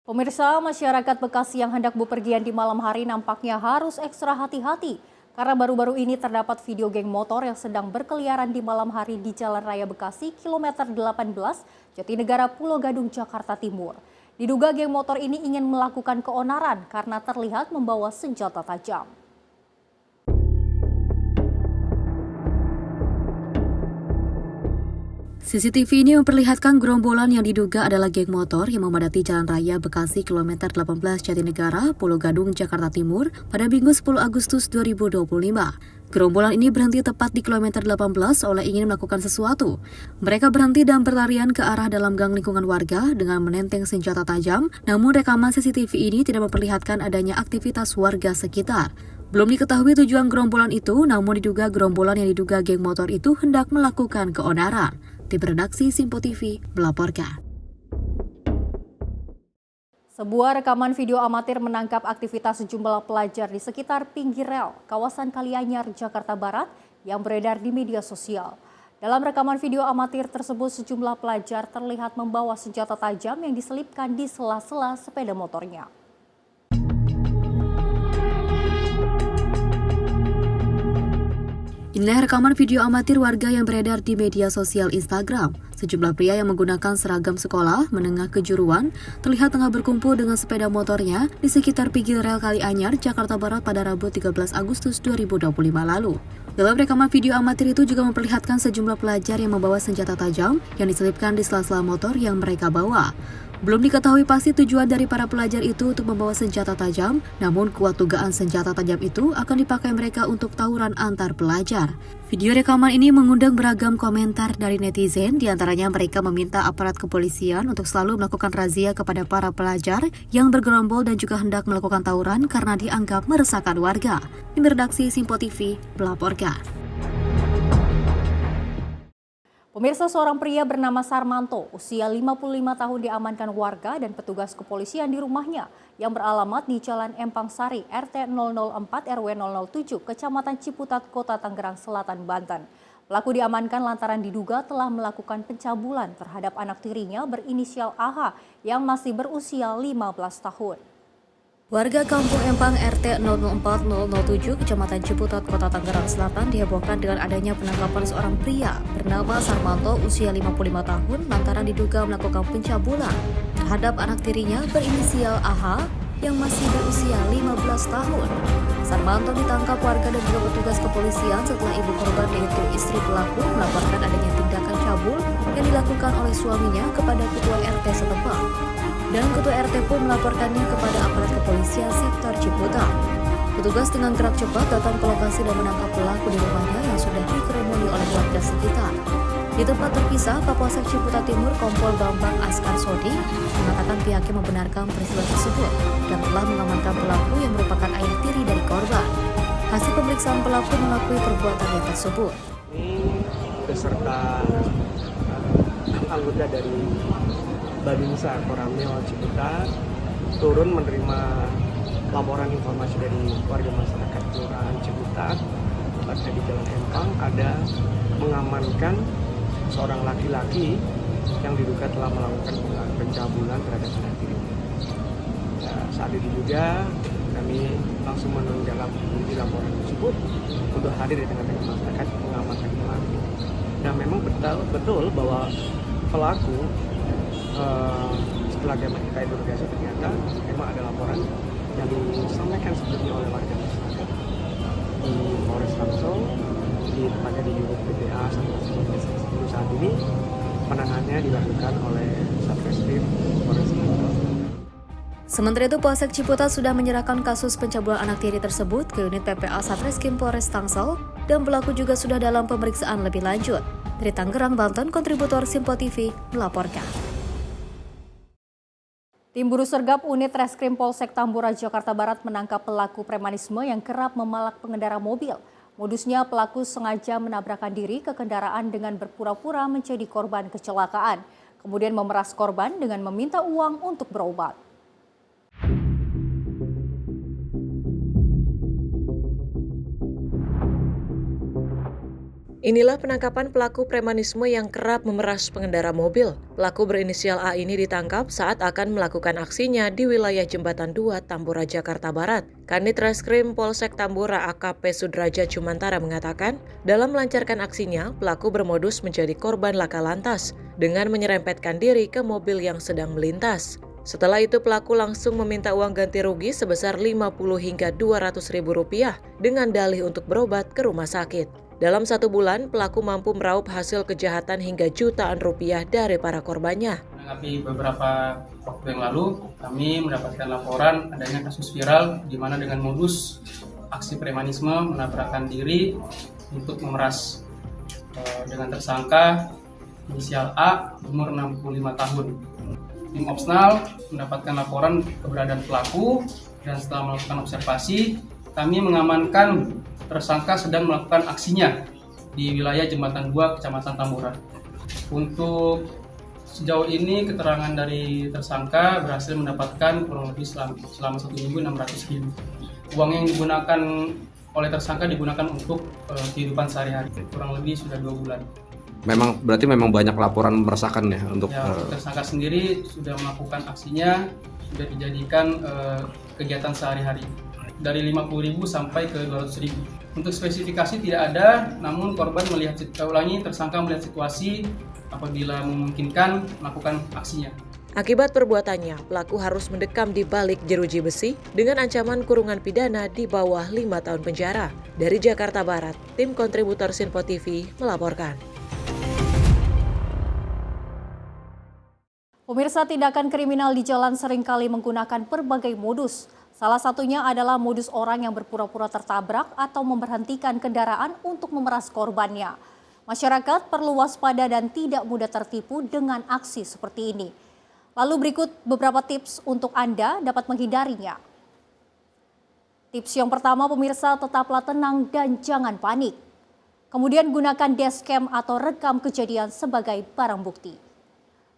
Pemirsa, masyarakat Bekasi yang hendak bepergian di malam hari nampaknya harus ekstra hati-hati karena baru-baru ini terdapat video geng motor yang sedang berkeliaran di malam hari di Jalan Raya Bekasi, kilometer 18, Jatinegara, Pulau Gadung, Jakarta Timur. Diduga geng motor ini ingin melakukan keonaran karena terlihat membawa senjata tajam. CCTV ini memperlihatkan gerombolan yang diduga adalah geng motor yang memadati Jalan Raya Bekasi kilometer 18 Jatinegara, Pulau Gadung, Jakarta Timur pada Minggu 10 Agustus 2025. Gerombolan ini berhenti tepat di kilometer 18 oleh ingin melakukan sesuatu. Mereka berhenti dan berlarian ke arah dalam gang lingkungan warga dengan menenteng senjata tajam, namun rekaman CCTV ini tidak memperlihatkan adanya aktivitas warga sekitar. Belum diketahui tujuan gerombolan itu, namun diduga gerombolan yang diduga geng motor itu hendak melakukan keonaran. Tim redaksi Simpo TV melaporkan. Sebuah rekaman video amatir menangkap aktivitas sejumlah pelajar di sekitar pinggir rel kawasan Kalianyar, Jakarta Barat yang beredar di media sosial. Dalam rekaman video amatir tersebut, sejumlah pelajar terlihat membawa senjata tajam yang diselipkan di sela-sela sepeda motornya. Inilah rekaman video amatir warga yang beredar di media sosial Instagram. Sejumlah pria yang menggunakan seragam sekolah menengah kejuruan terlihat tengah berkumpul dengan sepeda motornya di sekitar pinggir rel Kalianyar, Jakarta Barat pada Rabu 13 Agustus 2025 lalu. Dalam rekaman video amatir itu juga memperlihatkan sejumlah pelajar yang membawa senjata tajam yang diselipkan di sela-sela motor yang mereka bawa. Belum diketahui pasti tujuan dari para pelajar itu untuk membawa senjata tajam, namun kuat dugaan senjata tajam itu akan dipakai mereka untuk tawuran antar pelajar. Video rekaman ini mengundang beragam komentar dari netizen, diantaranya mereka meminta aparat kepolisian untuk selalu melakukan razia kepada para pelajar yang bergerombol dan juga hendak melakukan tawuran karena dianggap meresahkan warga. Tim redaksi Simpo TV melaporkan. Pemirsa, seorang pria bernama Sarmanto, usia 55 tahun diamankan warga dan petugas kepolisian di rumahnya yang beralamat di Jalan Empang Sari, RT 004 RW 007, Kecamatan Ciputat, Kota Tangerang Selatan, Banten. Pelaku diamankan lantaran diduga telah melakukan pencabulan terhadap anak tirinya berinisial AH yang masih berusia 15 tahun. Warga Kampung Empang RT 004-007 Kecamatan Ciputat, Kota Tangerang Selatan dihebohkan dengan adanya penangkapan seorang pria bernama Sarmanto usia 55 tahun lantaran diduga melakukan pencabulan terhadap anak tirinya berinisial AH yang masih berusia 15 tahun. Sarmanto ditangkap warga dan juga petugas kepolisian setelah ibu korban yaitu istri pelaku melaporkan adanya tindakan cabul yang dilakukan oleh suaminya kepada ketua RT setempat. Dan ketua RT pun melaporkannya kepada aparat kepolisian sektor Ciputat. Petugas dengan gerak cepat datang ke lokasi dan menangkap pelaku di rumahnya yang sudah dikerumuni oleh warga sekitar. Di tempat terpisah, Kapolsek Ciputat Timur Kompol Bambang Askar Sodi mengatakan pihaknya membenarkan peristiwa tersebut dan telah mengamankan pelaku yang merupakan ayah tiri dari korban. Hasil pemeriksaan pelaku mengakui perbuatannya tersebut. Ini beserta anggota dari Babinsa Koramil Ciputat turun menerima laporan informasi dari warga masyarakat Kelurahan Ciputat, tepatnya di Jalan Empang, ada mengamankan seorang laki-laki yang diduga telah melakukan pencabulan terhadap anak tirinya. Saat itu juga kami langsung menindaklanjuti laporan tersebut untuk hadir di tengah-tengah masyarakat mengamankan pelaku. Dan memang betul bahwa pelaku setelah kita investigasi ternyata memang ada laporan yang disampaikan sebelumnya oleh warga masyarakat di Polres Tangsel, tepatnya di unit PPA sampai saat ini penanganannya dilakukan oleh Satreskrim Polres Tangsel. Sementara itu, Polsek Ciputat sudah menyerahkan kasus pencabulan anak tiri tersebut ke unit PPA Satreskrim Polres Tangsel dan pelaku juga sudah dalam pemeriksaan lebih lanjut. Dari Tangerang, Banten, kontributor Simpo TV melaporkan. Tim Buru Sergap Unit Reskrim Polsek Tambora, Jakarta Barat menangkap pelaku premanisme yang kerap memalak pengendara mobil. Modusnya pelaku sengaja menabrakkan diri ke kendaraan dengan berpura-pura menjadi korban kecelakaan. Kemudian memeras korban dengan meminta uang untuk berobat. Inilah penangkapan pelaku premanisme yang kerap memeras pengendara mobil. Pelaku berinisial A ini ditangkap saat akan melakukan aksinya di wilayah Jembatan 2, Tambora, Jakarta Barat. Kanit Reskrim Polsek Tambora AKP Sudraja Cumantara mengatakan, dalam melancarkan aksinya, pelaku bermodus menjadi korban laka lantas dengan menyerempetkan diri ke mobil yang sedang melintas. Setelah itu pelaku langsung meminta uang ganti rugi sebesar 50 hingga 200 ribu rupiah dengan dalih untuk berobat ke rumah sakit. Dalam 1 bulan, pelaku mampu meraup hasil kejahatan hingga jutaan rupiah dari para korbannya. Menanggapi beberapa waktu yang lalu, kami mendapatkan laporan adanya kasus viral di mana dengan modus aksi premanisme menabrakkan diri untuk memeras dengan tersangka inisial A umur 65 tahun. Tim Opsnal mendapatkan laporan keberadaan pelaku dan setelah melakukan observasi, kami mengamankan tersangka sedang melakukan aksinya di wilayah Jembatan 2, Kecamatan Tambora. Untuk sejauh ini keterangan dari tersangka berhasil mendapatkan kurang lebih selama 1 minggu 600 ribu. Uang yang digunakan oleh tersangka digunakan untuk kehidupan sehari-hari, kurang lebih sudah 2 bulan. Berarti memang banyak laporan meresahkan ya untuk tersangka sendiri sudah melakukan aksinya, sudah dijadikan kegiatan sehari-hari. Dari 50.000 sampai ke 200.000. Untuk spesifikasi tidak ada, namun korban tersangka melihat situasi apabila memungkinkan melakukan aksinya. Akibat perbuatannya, pelaku harus mendekam di balik jeruji besi dengan ancaman kurungan pidana di bawah 5 tahun penjara. Dari Jakarta Barat, tim kontributor Simpo TV melaporkan. Pemirsa, tindakan kriminal di jalan seringkali menggunakan berbagai modus. Salah satunya adalah modus orang yang berpura-pura tertabrak atau memberhentikan kendaraan untuk memeras korbannya. Masyarakat perlu waspada dan tidak mudah tertipu dengan aksi seperti ini. Lalu berikut beberapa tips untuk Anda dapat menghindarinya. Tips yang pertama, pemirsa, tetaplah tenang dan jangan panik. Kemudian gunakan dashcam atau rekam kejadian sebagai barang bukti.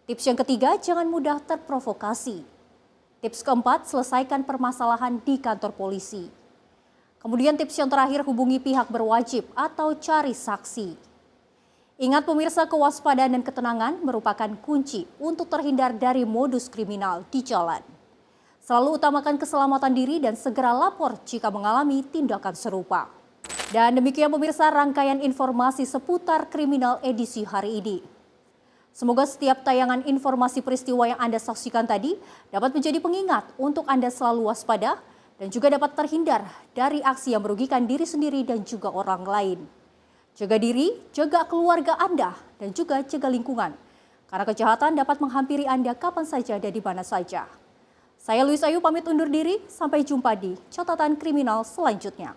Tips yang ketiga, jangan mudah terprovokasi. Tips keempat, selesaikan permasalahan di kantor polisi. Kemudian tips yang terakhir, hubungi pihak berwajib atau cari saksi. Ingat pemirsa, kewaspadaan dan ketenangan merupakan kunci untuk terhindar dari modus kriminal di jalan. Selalu utamakan keselamatan diri dan segera lapor jika mengalami tindakan serupa. Dan demikian pemirsa rangkaian informasi seputar kriminal edisi hari ini. Semoga setiap tayangan informasi peristiwa yang Anda saksikan tadi dapat menjadi pengingat untuk Anda selalu waspada dan juga dapat terhindar dari aksi yang merugikan diri sendiri dan juga orang lain. Jaga diri, jaga keluarga Anda, dan juga jaga lingkungan. Karena kejahatan dapat menghampiri Anda kapan saja dan di mana saja. Saya Luis Ayu pamit undur diri, sampai jumpa di catatan kriminal selanjutnya.